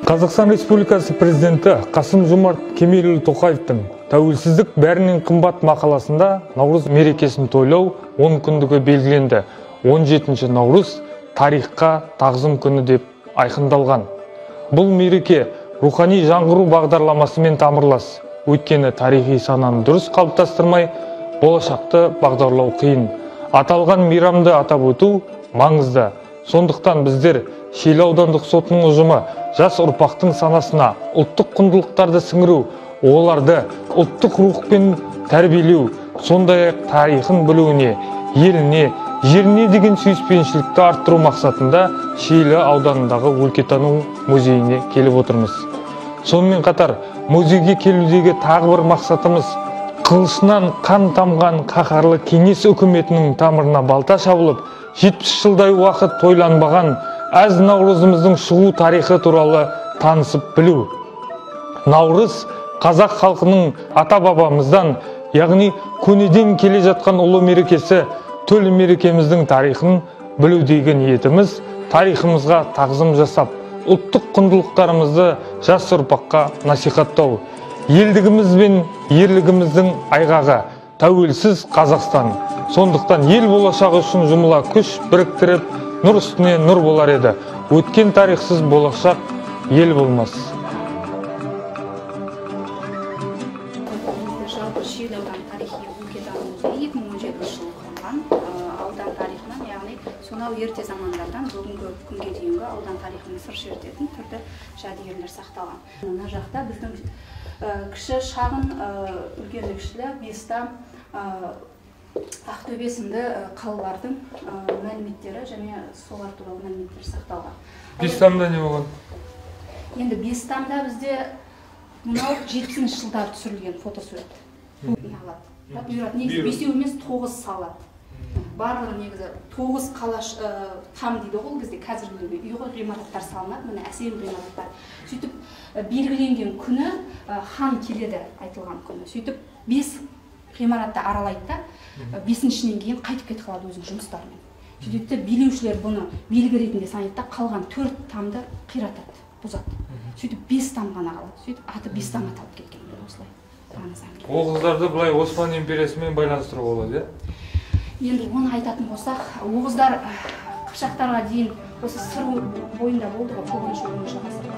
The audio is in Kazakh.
Қазақстан Республикасы президенті Қасым-Жомарт Кемелұлы Тоқаевтың «Тәуелсіздік бәрінен қымбат» мақаласында Наурыз мерекесін тойлау 10 күндігі белгіленді. 17 Наурыз тарихқа тағзым күні деп айқындалған. Бұл мереке рухани жаңғыру бағдарламасымен тамырлас. Өйткені тарихи сананы дұрыс қалыптастырмай, болашақты бағдарлау қиын. Аталған мейрамды атап өту маңызды. Сондықтан біздер Шиелі аудандық сотының ұжымы жас ұрпақтың санасына ұлттық құндылықтарды сіңіру, оларды ұлттық рухпен тәрбиелеу, сондай-ақ тарихын білуіне, еліне, жеріне деген сүйіспеншілікті арттыру мақсатында Шиелі ауданындағы өлкетану музейіне келіп отырмыз. Сонымен қатар, музейге келудегі тағы бір мақсатымыз қылышынан қан тамған қаһарлы кеңес үкіметінің тамырына балта шабылып, 70 жылдай уақыт тойланбаған әз наурызымыздың шығу тарихы туралы танысып білу. Наурыз қазақ халқының ата-бабамыздан, яғни көнеден келе жатқан ұлы мерекесі, төл мерекеміздің тарихын білу деген ниетіміз, тарихымызға тағзым жасап, ұлттық құндылықтарымызды жас ұрпаққа насихаттау. Елдігіміз бен ерлігіміздің айғағы тәуелсіз Қазақстан. Сондықтан ел болашағы үшін жұмыла күш біріктіріп, нұр үстіне нұр болар еді. Өткен тарихсыз болашақ ел болмас. Жалпы Шиелі аудан тарихи өлкетану музейі 2017 жылы құрылған. Аудан тарихынан, яғни сонау ерте замандардан бүгінгі күнге дейінгі аудан тарихының сыр шертетін түрлі жәдігерлер сақталған. Мына жақта біздің кіші, шағын, үлкенді кішілі, Бестам, Ақтөбе сынды қалалардың мәліметтері және солар туралы мәліметтер сақталған. Бестамда не болған? Енді Бестамда бізде мынау 70 жылдар түсірілген фотосурет. Негізі 5 емес 9 салат. Барлығы негізі 9 қалаш там дейді ол кезде қазіргі үйге ғимараттар салынады, міне әсем ғимараттар. Сөйтіп белгіленген күні хан келеді, айтылған күні. Сөйтіп 5 ғимаратты аралайды да, 5-шінен кейін қайтып кетіп қалады өзінің жұмыстарымен. Сөйтіп билеушілер бұны белгі ретінде санайды да, қалған 4 тамды қиратады, бұзады. Сөйтіп 5 там ғана қалады. Сөйтіп аты Бестам аталып кеткен осылай. Оғыздарды былай Осман империясымен байланыстыруға болады, Енді оны айтатын болсақ, оғыздар Қыпшақтарға дейін осы сыр бойында болды ғой, 9-10 ғасыр.